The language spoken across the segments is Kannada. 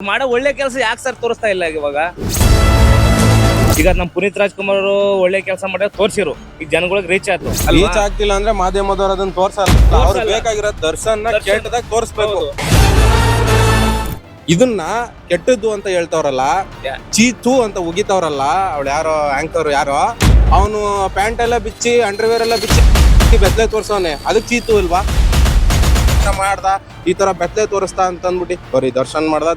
ಮಾಡೋ ಒಳ್ಳೆ ಕೆಲಸ ಯಾಕೆ ಸರ್ ತೋರಿಸ್ತಾ ಇಲ್ಲ ಇವಾಗ? ಈಗ ನಮ್ ಪುನೀತ್ ರಾಜ್ಕುಮಾರ್ ಅವರು ಒಳ್ಳೆ ಕೆಲಸ ಮಾಡಿದ್ರೆ ತೋರ್ಸಿರು, ಈಗ ಜನಗಳಿಗೆ ರೀಚ್ ಆಯ್ತು. ರೀಚ್ ಆಗ್ತಿಲ್ಲ ಅಂದ್ರೆ ಮಾಧ್ಯಮದವ್ರು ಅದನ್ನ ತೋರ್ಸಲ್ಲ. ಅವ್ರು ಬೇಕಾಗಿರೋ ದರ್ಶನ ಕೆಟ್ಟದಾಗ ತೋರಿಸ್ಬೇಕು. ಇದನ್ನ ಕೆಟ್ಟದ್ದು ಅಂತ ಹೇಳ್ತಾವ್ರಲ್ಲ, ಚೀತು ಅಂತ ಉಗಿತಾವ್ರಲ್ಲ, ಅವಳು ಯಾರೋ ಆಂಕರ್ ಯಾರೋ, ಅವನು ಪ್ಯಾಂಟ್ ಎಲ್ಲ ಬಿಚ್ಚಿ ಅಂಡರ್ವೇರ್ ಎಲ್ಲ ಬಿಚ್ಚಿ ಬೆತ್ತಲೆ ತೋರ್ಸವನೆ, ಅದಕ್ಕೆ ಚೀತು ಇಲ್ವಾ? ಮಾಡ್ದ ಈ ತರ ಬೆತ್ತಲೆ ತೋರಿಸ್ತಾ ಅಂತ ಅಂದ್ಬಿಟ್ಟು ಬರೀ ದರ್ಶನ್ ಮಾಡ್ದ.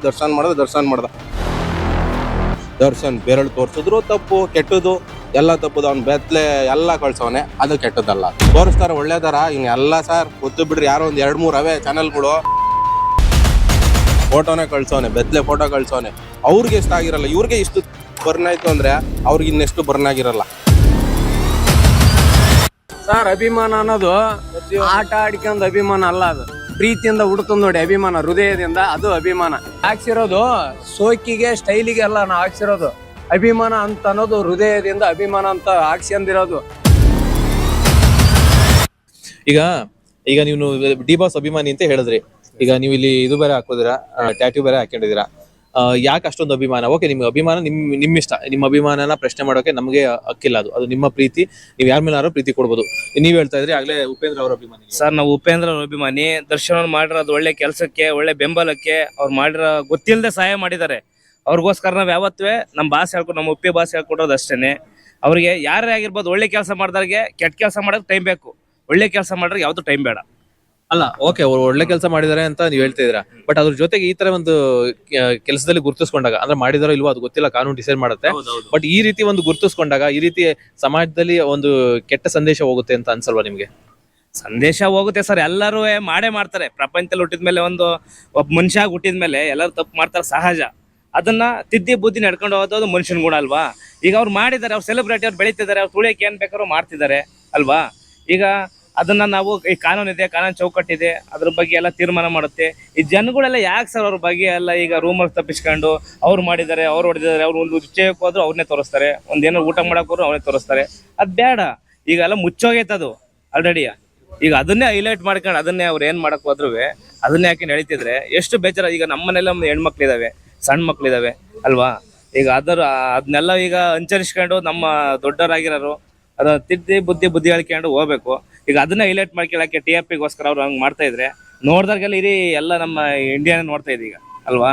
ದರ್ಶನ್ ಬೆರಳು ತೋರ್ಸಿದ್ರು ತಪ್ಪು, ಕೆಟ್ಟದು ಎಲ್ಲ ತಪ್ಪದು. ಅವ್ನ್ ಬೆತ್ತಲೆ ಎಲ್ಲ ಕಳ್ಸವನೆ, ಅದು ಕೆಟ್ಟದಲ್ಲ. ತೋರಿಸ್ತಾರ ಒಳ್ಳೇದಾರ ಇನ್ ಎಲ್ಲ ಸರ್ ಗೊತ್ತು ಬಿಡ್ರಿ. ಯಾರೋ ಒಂದ್ 2-3 ಅವೇ ಚಾನೆಲ್ಗಳು ಫೋಟೋನೇ ಕಳ್ಸವನೆ, ಬೆತ್ತಲೆ ಫೋಟೋ ಕಳ್ಸವನೆ. ಅವ್ರಿಗೆ ಇಷ್ಟ ಆಗಿರಲ್ಲ, ಇವ್ರಿಗೆ ಇಷ್ಟು ಬರ್ನ್ ಆಯ್ತು ಅಂದ್ರೆ ಅವ್ರಿಗೆ ಇನ್ನೆಷ್ಟು ಬರ್ನ್ ಆಗಿರಲ್ಲ. ಸರ್, ಅಭಿಮಾನ ಅನ್ನೋದು ಆಟ ಆಡ್ಕೊಂಡ್ ಅಭಿಮಾನ ಅಲ್ಲ, ಅದು ಪ್ರೀತಿಯಿಂದ ಹುಡ್ತಂದ್ ನೋಡಿ ಅಭಿಮಾನ, ಹೃದಯದಿಂದ. ಅದು ಅಭಿಮಾನ. ಹಾಕ್ಸಿರೋದು ಸೋಕಿಗೆ ಸ್ಟೈಲಿಗೆ ಅಲ್ಲ, ನಾವು ಹಾಕ್ಸಿರೋದು ಅಭಿಮಾನ ಅಂತ ಅನ್ನೋದು ಹೃದಯದಿಂದ ಅಭಿಮಾನ ಅಂತ ಹಾಕ್ಸ್ಕೊಂಡಿರೋದು. ಈಗ ನೀವು ಡಿ ಬಾಸ್ ಅಭಿಮಾನಿ ಅಂತ ಹೇಳಿದ್ರಿ. ಈಗ ನೀವು ಇಲ್ಲಿ ಇದು ಬೇರೆ ಹಾಕೋದಿರಾ, ಟ್ಯಾಟೂ ಬೇರೆ ಹಾಕೊಂಡಿದ್ದೀರಾ. ಯಾಕೆ ಅಷ್ಟೊಂದು ಅಭಿಮಾನ? ಓಕೆ, ನಿಮ್ಗೆ ಅಭಿಮಾನ ನಿಮ್ಮಿಷ್ಟ, ನಿಮ್ಮ ಅಭಿಮಾನನ ಪ್ರಶ್ನೆ ಮಾಡೋಕೆ ನಮಗೆ ಹಕ್ಕಿಲ್ಲ. ಅದು ನಿಮ್ಮ ಪ್ರೀತಿ, ನೀವು ಯಾರ ಮೇಲಾದ್ರೂ ಪ್ರೀತಿ ಕೊಡ್ಬೋದು. ನೀವ್ ಹೇಳ್ತಾ ಇದ್ರಿ ಆಗ್ಲೇ ಉಪೇಂದ್ರ ಅವ್ರ ಅಭಿಮಾನಿ. ಸರ್, ನಾವು ಉಪೇಂದ್ರ ಅವ್ರ ಅಭಿಮಾನಿ. ದರ್ಶನ್ ಅವ್ರು ಮಾಡಿರೋದು ಒಳ್ಳೆ ಕೆಲಸಕ್ಕೆ, ಒಳ್ಳೆ ಬೆಂಬಲಕ್ಕೆ, ಅವ್ರು ಮಾಡಿರೋ ಗೊತ್ತಿಲ್ಲದೆ ಸಹಾಯ ಮಾಡಿದ್ದಾರೆ. ಅವ್ರಿಗೋಸ್ಕರ ನಾವ್ ಯಾವತ್ತೂ ನಮ್ಮ ಭಾಷೆ ಹೇಳ್ಕೊಂಡು, ನಮ್ಮ ಉಪ್ಪಿ ಭಾಷೆ ಹೇಳ್ಕೊಡೋದು ಅಷ್ಟೇನೆ. ಅವ್ರಿಗೆ ಯಾರೇ ಆಗಿರ್ಬೋದು, ಒಳ್ಳೆ ಕೆಲಸ ಮಾಡಿದವ್ರಿಗೆ ಕೆಟ್ಟ ಕೆಲಸ ಮಾಡೋಕೆ ಟೈಮ್ ಬೇಕು, ಒಳ್ಳೆ ಕೆಲಸ ಮಾಡಿದ್ರೆ ಯಾವ್ದು ಟೈಮ್ ಬೇಡ. ಅಲ್ಲ, ಓಕೆ, ಅವ್ರು ಒಳ್ಳೆ ಕೆಲಸ ಮಾಡಿದಾರೆ ಅಂತ ನೀವು ಹೇಳ್ತಾ ಇದ್ದೀರಾ. ಬಟ್ ಅದ್ರ ಜೊತೆಗೆ ಈ ತರ ಒಂದು ಕೆಲಸದಲ್ಲಿ ಗುರುತಿಸ್ಕೊಂಡಾಗ, ಅಂದ್ರೆ ಮಾಡಿದಾರೋ ಇಲ್ವೋ ಅದು ಗೊತ್ತಿಲ್ಲ, ಕಾನೂನು ಡಿಸೈಡ್ ಮಾಡುತ್ತೆ. ಬಟ್ ಈ ರೀತಿ ಒಂದು ಗುರುತಿಸ್ಕೊಂಡಾಗ ಈ ರೀತಿ ಸಮಾಜದಲ್ಲಿ ಒಂದು ಕೆಟ್ಟ ಸಂದೇಶ ಹೋಗುತ್ತೆ ಅಂತ ಅನ್ಸಲ್ವಾ ನಿಮ್ಗೆ? ಸಂದೇಶ ಹೋಗುತ್ತೆ ಸರ್, ಎಲ್ಲರೂ ಮಾಡೇ ಮಾಡ್ತಾರೆ. ಪ್ರಪಂಚದಲ್ಲಿ ಹುಟ್ಟಿದ್ಮೇಲೆ ಒಬ್ಬ ಮನುಷ್ಯ ಹುಟ್ಟಿದ್ಮೇಲೆ ಎಲ್ಲರೂ ತಪ್ಪು ಮಾಡ್ತಾರೆ, ಸಹಜ. ಅದನ್ನ ತಿದ್ದಿ ಬುದ್ಧಿ ನಡ್ಕೊಂಡು ಹೋಗೋದು ಮನುಷ್ಯನ ಗುಣ ಅಲ್ವಾ? ಈಗ ಅವ್ರು ಮಾಡಿದ್ದಾರೆ, ಅವ್ರು ಸೆಲೆಬ್ರಿಟಿ, ಅವ್ರು ಬೆಳೀತಿದ್ದಾರೆ, ಅವ್ರು ತುಳಿಯಕ್ಕೆ ಏನ್ ಬೇಕಾದ್ರೂ ಮಾಡ್ತಿದ್ದಾರೆ ಅಲ್ವಾ? ಈಗ ಅದನ್ನ ನಾವು ಈ ಕಾನೂನಿದೆ, ಕಾನೂನು ಚೌಕಟ್ಟಿದೆ, ಅದ್ರ ಬಗ್ಗೆ ಎಲ್ಲ ತೀರ್ಮಾನ ಮಾಡುತ್ತೆ. ಈ ಜನಗಳೆಲ್ಲ ಯಾಕೆ ಸರ್ ಅವ್ರ ಬಗ್ಗೆ ಎಲ್ಲ ಈಗ ರೂಮಲ್ಲಿ ತಪ್ಪಿಸ್ಕೊಂಡು ಅವ್ರು ಮಾಡಿದ್ದಾರೆ, ಅವ್ರು ಹೊಡೆದಿದ್ದಾರೆ, ಅವ್ರು ಒಂದು ವಿಷಯಕ್ಕೆ ಹೋದ್ರು ಅವ್ರನ್ನೇ ತೋರಿಸ್ತಾರೆ, ಒಂದೇನೋ ಊಟ ಮಾಡಕ್ ಹೋದ್ರು ಅವನ್ನೇ ತೋರಿಸ್ತಾರೆ. ಅದ್ ಬೇಡ. ಈಗ ಎಲ್ಲ ಮುಚ್ಚೋಗೈತೆ ಅದು ಆಲ್ರೆಡಿ. ಈಗ ಅದನ್ನೇ ಹೈಲೈಟ್ ಮಾಡ್ಕೊಂಡು ಅದನ್ನೇ ಅವ್ರು ಏನ್ ಮಾಡಕ್ ಹೋದ್ರು ಅದನ್ನೇ ಯಾಕೆ ನಡೀತಿದ್ರೆ ಎಷ್ಟು ಬೇಜಾರ. ಈಗ ನಮ್ಮನೆಲ್ಲ ಹೆಣ್ಮಕ್ಳಿದಾವೆ, ಸಣ್ಣ ಮಕ್ಳಿದಾವೆ ಅಲ್ವಾ? ಈಗ ಅದನ್ನೆಲ್ಲ ಈಗ ಅನುಸರಿಸ್ಕೊಂಡು ನಮ್ಮ ದೊಡ್ಡವರಾಗಿರೋರು ಅದನ್ನ ತಿದ್ದಿ ಬುದ್ಧಿ ಹೇಳ್ಕೊಂಡು ಹೋಗ್ಬೇಕು. ಈಗ ಅದನ್ನ ಹೈಲೈಟ್ ಮಾಡ್ಕೊಳಕ್ಕೆ TRPಗೋಸ್ಕರ ಅವ್ರು ಹಂಗ್ ಮಾಡ್ತಾ ಇದ್ರೆ ನೋಡ್ದಾಗೆಲ್ಲ ಇಡೀ ಎಲ್ಲ ನಮ್ಮ ಇಂಡಿಯಾನ ನೋಡ್ತಾ ಇದೆ ಈಗ ಅಲ್ವಾ?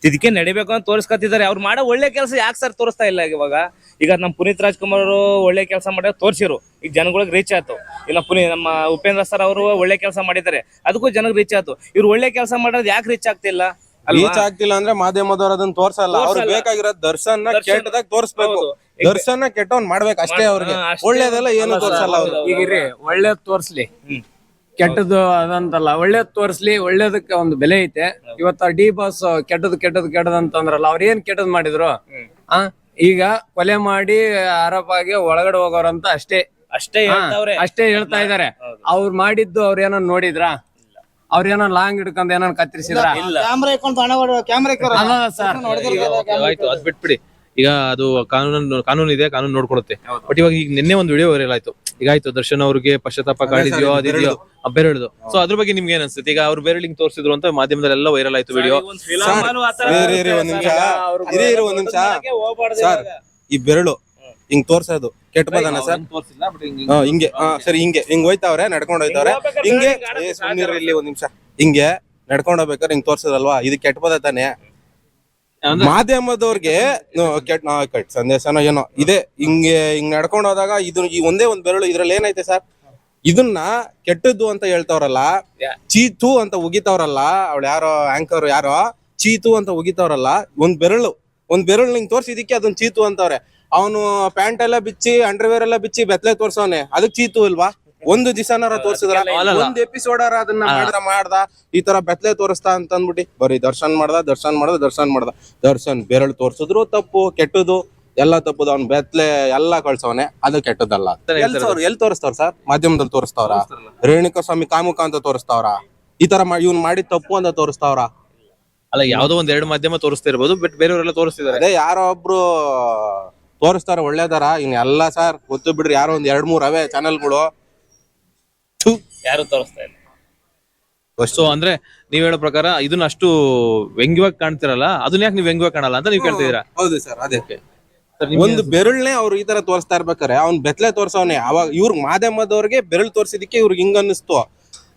ಇದಕ್ಕೆ ನಡಿಬೇಕು ಅಂತ ತೋರಿಸ್ಕೊತಿದ್ದಾರೆ. ಅವ್ರು ಮಾಡೋ ಒಳ್ಳೆ ಕೆಲಸ ಯಾಕೆ ಸರ್ ತೋರಿಸ್ತಾ ಇಲ್ಲ ಇವಾಗ? ಈಗ ನಮ್ ಪುನೀತ್ ರಾಜ್ಕುಮಾರ್ ಅವರು ಒಳ್ಳೆ ಕೆಲಸ ಮಾಡಿದ್ರೆ ತೋರ್ಸಿರು, ಈಗ ಜನಗಳಿಗೆ ರೀಚ್ ಆಯ್ತು. ಇಲ್ಲ ನಮ್ಮ ಉಪೇಂದ್ರ ಸರ್ ಅವರು ಒಳ್ಳೆ ಕೆಲಸ ಮಾಡಿದ್ದಾರೆ, ಅದಕ್ಕೂ ಜನಕ್ಕೆ ರೀಚ್ ಆಯ್ತು. ಇವ್ರು ಒಳ್ಳೆ ಕೆಲಸ ಮಾಡೋದು ಯಾಕೆ ರೀಚ್ ಆಗ್ತಿಲ್ಲ? ರೀಚ್ ಆಗ್ತಿಲ್ಲ ಅಂದ್ರೆ ಮಾಧ್ಯಮದವ್ರು ಅದನ್ನ ತೋರ್ಸಲ್ಲ. ಅವ್ರಿಗೆ ಬೇಕಾಗಿರೋ ದರ್ಶನ ಕೆಟ್ಟದಾಗ ತೋರಿಸ್ಬೇಕು. ದರ್ಶನ ಕೆಟ್ಟವನ್ ಮಾಡ್ಬೇಕು ಅಷ್ಟೇ. ಅವ್ರಿಗೆ ಒಳ್ಳೇದೆಲ್ಲ ಏನು ತೋರ್ಸಲ್ಲ ಅವ್ರು. ಈಗಿರಿ ಒಳ್ಳೇದ್ ತೋರ್ಸ್ಲಿ, ಕೆಟ್ಟದ್ದು ಅದಂತಲ್ಲ, ಒಳ್ಳೇದ್ ತೋರ್ಸ್ಲಿ. ಒಳ್ಳೇದಕ್ಕೆ ಒಂದು ಬೆಲೆ ಐತೆ. ಇವತ್ತ ಡಿ ಬಾಸ್ ಕೆಟ್ಟದ್ ಅಂತಂದ್ರಲ್ಲ, ಅವ್ರ ಏನ್ ಕೆಟ್ಟದ್ ಮಾಡಿದ್ರು? ಈಗ ಕೊಲೆ ಮಾಡಿ ಆರೋಪ ಆಗಿ ಒಳಗಡೆ ಹೋಗೋರಂತ ಅಷ್ಟೇ ಹೇಳ್ತಾ ಇದಾರೆ. ಅವ್ರು ಮಾಡಿದ್ದು ಅವ್ರೇನೋ ನೋಡಿದ್ರಾ? ಅವ್ರೇನೋ ಲಾಂಗ್ ಹಿಡ್ಕೊಂಡ್ ಏನೋ ಕತ್ತರಿಸಿದ್ರ? ಆಯ್ತು, ಅದ್ ಬಿಟ್ಬಿಡಿ. ಈಗ ಅದು ಕಾನೂನು ಇದೆ, ಕಾನೂನು ನೋಡ್ಕೊಳುತ್ತೆ. ಬಟ್ ಇವಾಗ ಈಗ ನಿನ್ನೆ ಒಂದು ವಿಡಿಯೋ ವೈರಲ್ ಆಯ್ತು. ಈಗ ಆಯ್ತು, ದರ್ಶನ್ ಅವ್ರಿಗೆ ಪಶ್ಚಾತ್ತಾಪ ಕಾಡಿದ್ಯೋ ಅದಿದೆಯೋ ಬೆರಳಿದು. ಸೊ ಅದ್ರ ಬಗ್ಗೆ ನಿಮ್ಗೆ ಏನ್ ಅನ್ಸುತ್ತೆ? ಈಗ ಅವ್ರು ಬೆರಳಿಂಗ್ ತೋರಿಸಿದ್ರು ಅಂತ ಮಾಧ್ಯಮದಲ್ಲೆಲ್ಲ ವೈರಲ್ ಆಯ್ತು ವಿಡಿಯೋ. ಒಂದ್ ನಿಮಿಷ ಸರ್, ಈ ಬೆರಳು ಹಿಂಗ್ ತೋರ್ಸೋದು ಕೆಟ್ಟ ಬದನ ಸರ್? ಹಿಂಗೆ ಸರಿ, ಹಿಂಗ್ ಹೋಯ್ತಾವ್ರೆ, ನಡ್ಕೊಂಡ್ ಹೋಯ್ತಾವ್ರೆ, ಹಿಂಗೆ ಇಲ್ಲಿ ಒಂದ್ ನಿಮಿಷ ಹಿಂಗೆ ನಡ್ಕೊಂಡ್ ಹೋಗ್ಬೇಕಾದ್ರೆ ಹಿಂಗ್ ತೋರ್ಸದಲ್ವಾ? ಇದು ಕೆಟ್ಟ ಪದ ತಾನೆ? ಮಾಧ್ಯಮದವ್ರಿಗೆ ಕೆಟ್ಟ ಸಂದೇಶನೋ ಏನೋ ಇದೆ. ಹಿಂಗ್ ನಡ್ಕೊಂಡ್ ಹೋದಾಗ ಈ ಒಂದೇ ಒಂದ್ ಬೆರಳು ಇದ್ರಲ್ಲಿ ಏನೈತೆ ಸರ್? ಇದನ್ನ ಕೆಟ್ಟದ್ದು ಅಂತ ಹೇಳ್ತಾವ್ರಲ್ಲ, ಚೀತು ಅಂತ ಉಗಿತಾವ್ರಲ್ಲ, ಅವಳು ಯಾರೋ ಆಂಕರ್ ಯಾರೋ, ಚೀತು ಅಂತ ಉಗಿತಾವ್ರಲ್ಲ. ಒಂದ್ ಬೆರಳು ಹಿಂಗ್ ತೋರ್ಸಿದಿಕ್ಕೆ ಅದನ್ನ ಚೀತು ಅಂತವ್ರೆ. ಅವನು ಪ್ಯಾಂಟ್ ಎಲ್ಲ ಬಿಚ್ಚಿ ಅಂಡರ್ವೇರ್ ಎಲ್ಲ ಬಿಚ್ಚಿ ಬೆತ್ತಲೆ ತೋರ್ಸವನೆ, ಅದಕ್ಕೆ ಚೀತು ಇಲ್ವಾ? ಒಂದು ದಿವಸನಾರ ತೋರ್ಸಿದ್ರ, ಒಂದ್ ಎಪಿಸೋಡಾರ ಅದನ್ನ ಮಾಡ್ದ ಈ ತರ ಬೆತ್ತಲೆ ತೋರಿಸ್ತಾ ಅಂತ ಅಂದ್ಬಿಟ್ಟು ಬರೀ ದರ್ಶನ್ ಮಾಡ್ದ. ದರ್ಶನ್ ಬೆರಳು ತೋರ್ಸಿದ್ರು ತಪ್ಪು, ಕೆಟ್ಟದು ಎಲ್ಲ ತಪ್ಪದು. ಅವ್ನ್ ಬೆತ್ತಲೆ ಎಲ್ಲ ಕಳ್ಸವನೆ, ಅದು ಕೆಟ್ಟದಲ್ಲ. ಎಲ್ಲಿ ತೋರಿಸ್ತಾವ್ರ ಸರ್? ಮಾಧ್ಯಮದಲ್ಲಿ ತೋರಿಸ್ತಾವ್ರ? ರೇಣುಕಾ ಸ್ವಾಮಿ ಕಾಮುಕ ಅಂತ ತೋರಿಸ್ತಾವ್ರ? ಈ ತರ ಇವ್ನ್ ಮಾಡಿದ ತಪ್ಪು ಅಂತ ತೋರಿಸ್ತಾವ್ರ? ಅಲ್ಲ, ಯಾವ್ದೋ ಒಂದ್ 2 ಮಾಧ್ಯಮ ತೋರಿಸ್ತಾ ಇರ್ಬೋದು, ಬಟ್ ಬೇರೆಯವರೆಲ್ಲ ತೋರಿಸ್ತಿದ್ದಾರೆ. ಅದೇ ಯಾರೋ ಒಬ್ರು ತೋರಿಸ್ತಾರ ಒಳ್ಳೇದಾರ, ಇನ್ ಎಲ್ಲ ಸರ್ ಗೊತ್ತು ಬಿಡ್ರಿ. ಯಾರೋ ಒಂದ್ 2-3 ಅವೇ ಚಾನೆಲ್ಗಳು ಯಾರು ತೋರಿಸ್ತಾ ಇಲ್ಲ. ಸೊ ಅಂದ್ರೆ ನೀವ್ ಹೇಳೋ ಪ್ರಕಾರ ಇದನ್ನ ಅಷ್ಟು ವ್ಯಂಗ್ಯವಾಗಿ ಕಾಣ್ತಿರಲ್ಲ, ಅದನ್ನ ಯಾಕೆ ನೀವು ವ್ಯಂಗ್ಯವಾಗಿ ಕಾಣಲ್ಲ ಅಂತ ನೀವು ಕೇಳ್ತಿದ್ದೀರಾ? ಹೌದು ಸರ್, ಅದೇ ಒಂದು ಬೆರಳ್ನೆ ಅವ್ರು ಈ ತರ ತೋರಿಸ್ತಾ ಇರ್ಬೇಕಾರೆ ಅವ್ನ್ ಬೆತ್ಲೆ ತೋರ್ಸವ್ನೆ. ಅವಾಗ ಇವ್ರಿಗೆ ಮಾಧ್ಯಮದವ್ರಿಗೆ ಬೆರಳು ತೋರ್ಸಿದಕ್ಕೆ ಇವ್ರಿಗೆ ಹಿಂಗ ಅನ್ನಿಸ್ತು.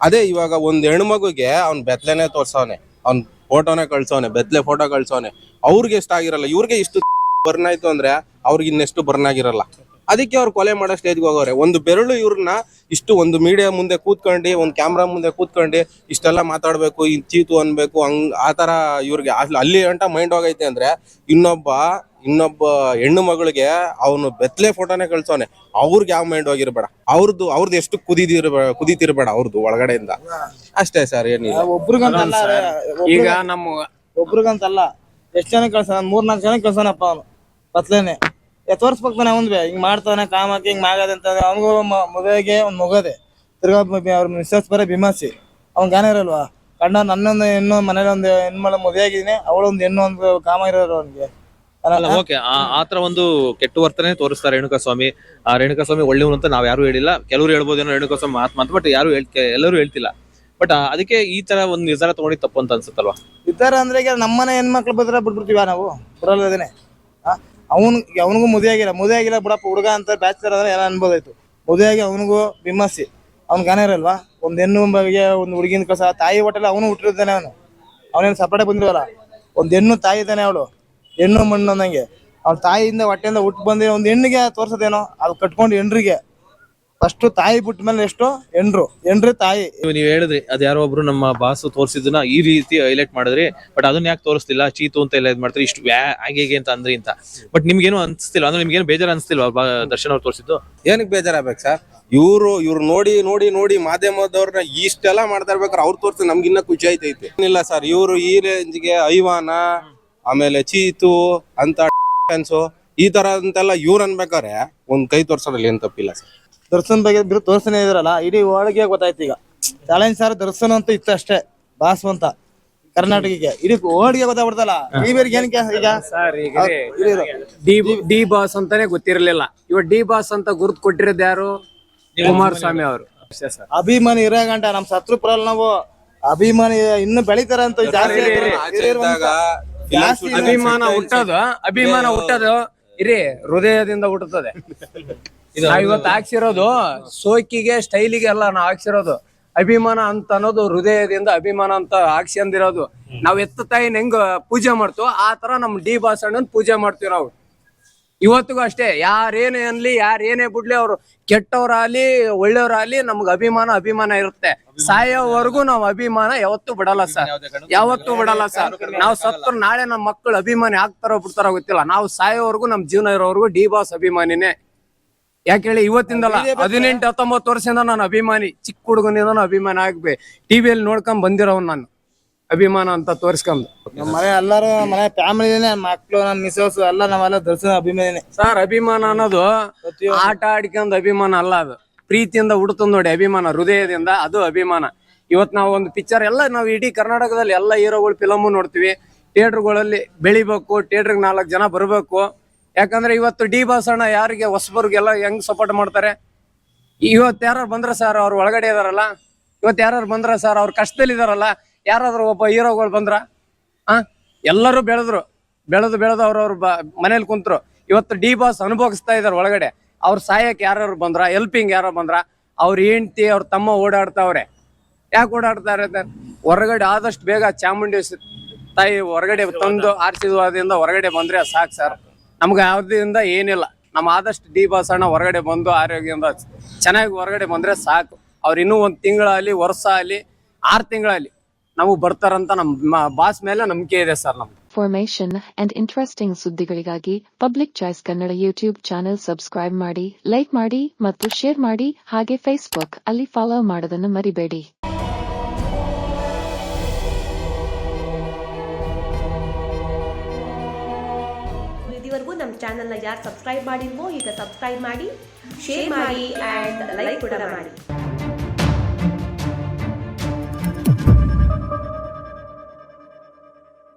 ಅದೇ ಇವಾಗ ಒಂದ್ ಹೆಣ್ಮಗುಗೆ ಅವ್ನ್ ಬೆತ್ಲೆನೆ ತೋರ್ಸವ್ನೆ, ಅವ್ನ್ ಫೋಟೋನೇ ಕಳ್ಸವ್ನೆ, ಬೆತ್ಲೆ ಫೋಟೋ ಕಳ್ಸವ್ನೆ. ಅವ್ರಿಗೆ ಎಷ್ಟ ಆಗಿರಲ್ಲ, ಇವ್ರಿಗೆ ಇಷ್ಟು ಬರ್ನ್ ಆಯ್ತು ಅಂದ್ರೆ ಅವ್ರಿಗೆ ಇನ್ನೆಷ್ಟು ಬರ್ನ್ ಆಗಿರಲ್ಲ. ಅದಕ್ಕೆ ಅವ್ರು ಕೊಲೆ ಮಾಡೋ ಸ್ಟೇಜ್ಗೆ ಹೋಗೋರೆ. ಒಂದು ಬೆರಳು ಇವ್ರನ್ನ ಇಷ್ಟು ಒಂದು ಮೀಡಿಯಾ ಮುಂದೆ ಕೂತ್ಕೊಂಡು, ಒಂದು ಕ್ಯಾಮ್ರಾ ಮುಂದೆ ಕೂತ್ಕೊಂಡು ಇಷ್ಟೆಲ್ಲ ಮಾತಾಡ್ಬೇಕು, ಚೀತು ಅನ್ಬೇಕು, ಹಂಗ್ ಆ ತರ ಇವ್ರಿಗೆ ಅಲ್ಲಿ ಗಂಟ ಮೈಂಡ್ ಹೋಗೈತೆ ಅಂದ್ರೆ ಇನ್ನೊಬ್ಬ ಹೆಣ್ಣು ಮಗಳಿಗೆ ಅವನು ಬೆತ್ಲೆ ಫೋಟೋನೇ ಕಳ್ಸೋನೆ. ಅವ್ರಿಗೆ ಯಾವ ಮೈಂಡ್ ಹೋಗಿರ್ಬೇಡ, ಅವ್ರದ್ದು ಎಷ್ಟು ಕುದೀತಿರ್ಬೇಡ ಅವ್ರದ್ದು ಒಳಗಡೆಯಿಂದ. ಅಷ್ಟೇ ಸರ್, ಏನಿಲ್ಲ. ಈಗ ನಮ್ಮ ಒಬ್ರಿಗಂತಲ್ಲ, ಎಷ್ಟ್ ಜನ ಕಳ್ಸ, 3-4 ಜನ ಕಳ್ಸೋನಪ್ಪ ಅವನು ಬತ್ಲೇನೆ. ತೋರ್ಸ್ಬೇಕಾನೆ ಅವ್ನ್ ಹಿಂಗ್ ಮಾಡ್ತಾನೆ ಕಾಮಕ್ಕೆ ಹಿಂಗ್ ಆಗದಂತ. ಅವನಿಗೂ ಮದುವೆಗೆ ಒಂದ್ ಮಗದೆ ತಿರ್ಗಾ ಅವ್ರ ಮಿಸ್ಸಸ್ ಬರೀ ಬಿಮಾಸಿ. ಅವ್ನ್ ಗಾನ ಇರಲ್ವಾ, ಕಂಡ ನನ್ನೊಂದು ಹೆಣ್ಣು ಮನೇಲಿ ಒಂದು ಹೆಣ್ಮಳ ಮದುವೆ ಆಗಿದೀನಿ, ಅವಳೊಂದು ಹೆಣ್ಣು ಒಂದು ಕಾಮ ಇರೋರು ಅವನಿಗೆ. ಓಕೆ, ಆತರ ಒಂದು ಕೆಟ್ಟ ವರ್ತನೆ ತೋರಿಸ್ತಾರೆ ರೇಣುಕಾಸ್ವಾಮಿ. ಆ ರೇಣುಕಾಸ್ವಾಮಿ ಒಳ್ಳೆಯವನು ಅಂತ ನಾವ್ ಯಾರು ಹೇಳಿಲ್ಲ. ಕೆಲವರು ಹೇಳ್ಬೋದೇನೋ ರೇಣುಕಾಸ್ವಾಮಿ ಆತ್ಮ ಅಂತ, ಬಟ್ ಯಾರು ಎಲ್ಲರೂ ಹೇಳ್ತಿಲ್ಲ. ಬಟ್ ಅದಕ್ಕೆ ಈ ತರ ಒಂದು ನಿರ್ಧಾರ ತಗೊಂಡಿದ್ದು ತಪ್ಪು ಅಂತ ಅನ್ಸುತ್ತಲ್ವಾ? ಈ ತರ ಅಂದ್ರೆ ಈಗ ನಮ್ಮನೆ ಹೆಣ್ಮಕ್ಳು ಬಂದ್ರೆ ಬಿಟ್ಬಿಡ್ತೀವ ನಾವು, ಬಿಡಲ್ಲದೇನೆ. ಅವನಿಗೂ ಮದುವೆ ಆಗಿಲ್ಲ ಬಿಡಪ್ಪ, ಹುಡುಗ ಅಂತ ಬ್ಯಾಚುಲರ್ ಅಂದ್ರೆ ಎಲ್ಲ ಅನ್ಬೋದಾಯ್ತು. ಮದುವೆ ಆಗಿ ಅವನಿಗೂ ಬಿಮ್ಮಸಿ, ಅವ್ನ್ ಗಾನ ಇರಲ್ವಾ, ಒಂದ್ ಹೆಣ್ಣು ಬಗ್ಗೆ ಒಂದು ಹುಡುಗಿನ ಕಸ, ತಾಯಿ ಹೊಟ್ಟೆಲ್ಲ ಅವನು ಹುಟ್ಟಿರ್ತಾನೆ. ಅವನೇನು ಸಪರೇಟ್ ಬಂದಿರಲ್ಲ, ಒಂದ್ ಹೆಣ್ಣು ತಾಯಿ ಇದ್ದಾನೆ, ಅವಳು ಹೆಣ್ಣು ಮಣ್ಣು ಅನ್ನಂಗೆ. ಅವ್ಳ ತಾಯಿಯಿಂದ ಹೊಟ್ಟೆಯಿಂದ ಹುಟ್ಟು ಬಂದಿರೋ ಒಂದ್ ಹೆಣ್ಣಿಗೆ ತೋರ್ಸೋದೇನೋ, ಅದು ಕಟ್ಕೊಂಡು ಹೆಣ್ರಿಗೆ ಫಸ್ಟ್ ತಾಯಿ ಬಿಟ್ಟ ಮೇಲೆ ಎಷ್ಟು ಹೆಣ್ರು ತಾಯಿ. ನೀವು ಹೇಳಿದ್ರಿ ಅದ್ ಯಾರೋ ಒಬ್ರು ನಮ್ಮ ಬಾಸ್ ತೋರಿಸಿದ್ದನ್ನ ಈ ರೀತಿ ಹೈಲೈಟ್ ಮಾಡಿದ್ರಿ, ಬಟ್ ಅದನ್ನ ಯಾಕೆ ತೋರಿಸ್ತಿಲ್ಲ, ಚೀತು ಅಂತ ಎಲ್ಲ ಇದ್ ಮಾಡ್ತಾರೆ, ಇಷ್ಟು ಹಾಗೆ ಅಂತ ಅಂದ್ರಿ ಅಂತ. ಬಟ್ ನಿಮ್ಗೇನು ಅನ್ಸ್ತಿಲ್ಲ ಅಂದ್ರೆ, ನಿಮ್ಗೇನು ಬೇಜಾರು ಅನ್ಸ್ತಿಲ್ವಾ ದರ್ಶನ್ ಅವ್ರು ತೋರಿಸಿದ್ದು? ಏನಕ್ಕೆ ಬೇಜಾರಾಗ್ಬೇಕು ಸರ್? ಇವ್ರು ನೋಡಿ ಮಾಧ್ಯಮದವ್ರನ್ನ ಇಷ್ಟೆಲ್ಲ ಮಾಡ್ತಾ ಇರ್ಬೇಕಾರೆ ಅವ್ರು ತೋರಿಸಿ ನಮ್ಗಿನ್ನ ಖುಷಿ ಆಯ್ತೈತೆ. ಏನಿಲ್ಲ ಸರ್, ಇವ್ರು ಈ ರೇಂಜ್ಗೆ ಐವಾನ, ಆಮೇಲೆ ಚೀತು ಅಂತ ಈ ತರ ಅಂತೆಲ್ಲ ಇವ್ರು ಅನ್ಬೇಕಾರೆ ಒಂದ್ ಕೈ ತೋರ್ಸೋದ್ರಲ್ಲಿ ಏನ್ ತಪ್ಪಿಲ್ಲ ಸರ್. ದರ್ಶನ್ ಬಗ್ಗೆ ತೋರ್ಸನೇ ಇದ್ರಲ್ಲ, ಇಡೀ ಒಳಗೆ ಗೊತ್ತಾಯ್ತು. ಈಗ ಚಾಲೆಂಜ್ ಸರ್ ದರ್ಶನ್ ಅಂತ ಇತ್ತು ಅಷ್ಟೇ, ಬಾಸು ಅಂತ ಕರ್ನಾಟಕಕ್ಕೆ ಇಡೀ ಓಡಿಗೆ ಗೊತ್ತಾಗ್ಬಿಡ್ತಲ್ಲ. ಈಗ ಡಿ ಬಾಸ್ ಅಂತಾನೆ ಗೊತ್ತಿರ್ಲಿಲ್ಲ, ಇವ ಡಿ ಬಾಸ್ ಅಂತ ಗುರುತು ಕೊಟ್ಟಿರೋದು ಯಾರು? ಕುಮಾರಸ್ವಾಮಿ ಅವರು. ಅಭಿಮಾನಿ ಇರೋ ಗಂಟ ನಮ್ ಶತ್ರು ಪರಲ್ಲ ನಾವು. ಅಭಿಮಾನಿ ಇನ್ನು ಬೆಳಿತಾರ ಅಂತ ಅಭಿಮಾನ ಹುಟ್ಟೋದು ಇರಿ ಹೃದಯದಿಂದ ಹುಟ್ಟುತ್ತದೆ. ನಾವ್ ಇವತ್ತು ಹಾಕ್ಸಿರೋದು ಸೋಕಿಗೆ ಸ್ಟೈಲಿಗೆ ಅಲ್ಲ, ನಾವ್ ಹಾಕ್ಸಿರೋದು ಅಭಿಮಾನ ಅಂತ ಅನ್ನೋದು ಹೃದಯದಿಂದ ಅಭಿಮಾನ ಅಂತ ಹಾಕ್ಸ್ಕೊಂಡಿರೋದು. ನಾವ್ ಎತ್ತ ತಾಯಿನ ಹೆಂಗ್ ಪೂಜೆ ಮಾಡ್ತೀವೋ ಆ ತರ ನಮ್ ಡಿ ಬಾಸ್ ಅಣ್ಣನ್ ಪೂಜೆ ಮಾಡ್ತೀವಿ ನಾವು ಇವತ್ತಿಗೂ ಅಷ್ಟೇ. ಯಾರೇನೇ ಅನ್ಲಿ, ಯಾರೇನೇ ಬಿಡ್ಲಿ, ಅವ್ರು ಕೆಟ್ಟವ್ರಾಗ್ಲಿ ಒಳ್ಳೆಯವ್ರಾಗ್ಲಿ ನಮ್ಗೆ ಅಭಿಮಾನ ಇರುತ್ತೆ. ಸಾಯೋವರೆಗೂ ನಾವ್ ಅಭಿಮಾನ ಯಾವತ್ತೂ ಬಿಡಲ್ಲ ಸರ್, ಯಾವತ್ತೂ ಬಿಡಲ್ಲ ಸರ್. ನಾವ್ ಸತ್ರು ನಾಳೆ ನಮ್ ಮಕ್ಕಳು ಅಭಿಮಾನಿ ಆಗ್ತಾರೋ ಬಿಡ್ತಾರೋ ಗೊತ್ತಿಲ್ಲ, ನಾವು ಸಾಯೋವರೆಗೂ ನಮ್ ಜೀವನ ಇರೋವರೆಗೂ ಡಿ ಬಾಸ್ ಅಭಿಮಾನಿನೇ. ಯಾಕೆ ಹೇಳಿ, ಇವತ್ತಿಂದಲ್ಲ 18-19 ವರ್ಷದಿಂದ ನಾನು ಅಭಿಮಾನಿ, ಚಿಕ್ಕ ಹುಡುಗನಿಂದ ಅಭಿಮಾನಿ ಆಗ್ಬೇಕು. ಟಿವಿಯಲ್ಲಿ ನೋಡ್ಕೊಂಡ್ ಬಂದಿರೋವ್ ನಾನು ಅಭಿಮಾನ ಅಂತ ತೋರಿಸ್ಕೊಂಡು. ನಮ್ಮ ಮನೆ ಎಲ್ಲಾರು ಮನೆ ಫ್ಯಾಮಿಲಿನೇ, ಮಕ್ಳು ನನ್ ಮಿಸಸ್ ಎಲ್ಲ ನಾವೆಲ್ಲ ದರ್ಶನ ಅಭಿಮಾನಿನೇ ಸರ್. ಅಭಿಮಾನ ಅನ್ನೋದು ಆಟ ಆಡ್ಕೊಂಡ್ ಅಭಿಮಾನ ಅಲ್ಲ, ಅದು ಪ್ರೀತಿಯಿಂದ ಹುಡುತಂದ್ ನೋಡಿ ಅಭಿಮಾನ, ಹೃದಯದಿಂದ, ಅದು ಅಭಿಮಾನ. ಇವತ್ ನಾವು ಒಂದು ಪಿಕ್ಚರ್ ಎಲ್ಲ ನಾವು ಇಡೀ ಕರ್ನಾಟಕದಲ್ಲಿ ಎಲ್ಲ ಹೀರೋಗಳು ಫಿಲಮು ನೋಡ್ತೀವಿ. ಥಿಯೇಟರ್ಗಳಲ್ಲಿ ಬೆಳಿಬೇಕು, ಥಿಯೇಟರ್ಗೆ 4 ಜನ ಬರ್ಬೇಕು. ಯಾಕಂದ್ರೆ ಇವತ್ತು ಡಿ ಬಾಸ್ ಅಣ್ಣ ಯಾರಿಗೆ ಹೊಸಬರ್ಗೆಲ್ಲ ಹೆಂಗ್ ಸಪೋರ್ಟ್ ಮಾಡ್ತಾರೆ. ಇವತ್ತು ಯಾರು ಬಂದ್ರ ಸರ್, ಅವ್ರು ಒಳಗಡೆ ಇದಾರಲ್ಲ, ಇವತ್ತು ಯಾರು ಬಂದ್ರ ಸರ್, ಅವ್ರ ಕಷ್ಟದಲ್ಲಿ ಇದಾರಲ್ಲ, ಯಾರಾದ್ರೂ ಒಬ್ಬ ಹೀರೋಗಳು ಬಂದ್ರ ಎಲ್ಲರೂ ಬೆಳೆದು ಅವ್ರವ್ರ ಮನೇಲಿ ಕುಂತ್ರು. ಇವತ್ತು ಡಿ ಬಾಸ್ ಅನುಭವಿಸ್ತಾ ಇದಾರೆ ಒಳಗಡೆ. ಅವ್ರ ಸಹಾಯಕ್ಕೆ ಯಾರು ಬಂದ್ರ, ಹೆಲ್ಪಿಂಗ್ ಯಾರೋ ಬಂದ್ರ, ಅವ್ರ ಹೆಂಡತಿ ಅವ್ರ ತಮ್ಮ ಓಡಾಡ್ತಾವ್ರೆ. ಯಾಕೆ ಓಡಾಡ್ತಾರೆ? ಹೊರಗಡೆ ಆದಷ್ಟು ಬೇಗ ಚಾಮುಂಡಿ ತಾಯಿ ಹೊರಗಡೆ ತಂದು ಆಶೀರ್ವಾದದಿಂದ ಹೊರಗಡೆ ಬಂದ್ರೆ ಸಾಕು ಸರ್. ನಮ್ಗೆ ಯಾವ್ದಿಂದ ಏನಿಲ್ಲ, ನಮ್ಮ ಆದಷ್ಟು ಡಿ ಬಾಸ್ ಅಣ್ಣ ಹೊರಗಡೆ ಬಂದು ಆರೋಗ್ಯದಿಂದ ಚೆನ್ನಾಗಿ ಹೊರಗಡೆ ಬಂದ್ರೆ ಸಾಕು. ಅವ್ರು ಇನ್ನೂ 1 ತಿಂಗಳಾಗಲಿ, ವರ್ಷ ಆಗಲಿ, 6 ತಿಂಗಳಾಗಲಿ ನಾವು ಬರ್ತಾರಂತ ನಮ್ಮ ಬಾಸ್ ಮೇಲೆ ನಂಬಿಕೆ ಇದೆ ಸರ್ ನಮ್ಗೆ. ಫಾರ್ಮೇಶನ್ ಅಂಡ್ ಇಂಟ್ರೆಸ್ಟಿಂಗ್ ಸುದ್ದಿಗಳಿಗಾಗಿ public choice Kannada YouTube channel subscribe ಮಾಡಿ, ಲೈಕ್ ಮಾಡಿ ಮತ್ತು ಶೇರ್ ಮಾಡಿ. ಹಾಗೆ ಫೇಸ್ಬುಕ್ ಅಲ್ಲಿ ಫಾಲೋ ಮಾಡೋದನ್ನು ಮರಿಬೇಡಿ. ಇದುವರೆಗೂ ನಮ್ಮ ಚಾನೆಲ್ನ ಯಾರು ಸಬ್ಸ್ಕ್ರೈಬ್ ಮಾಡಿಲ್ವೋ ಈಗ ಸಬ್ಸ್ಕ್ರೈಬ್ ಮಾಡಿ, ಶೇರ್ ಮಾಡಿ ಆ್ಯಂಡ್ ಲೈಕ್ ಕೂಡ ಮಾಡಿ.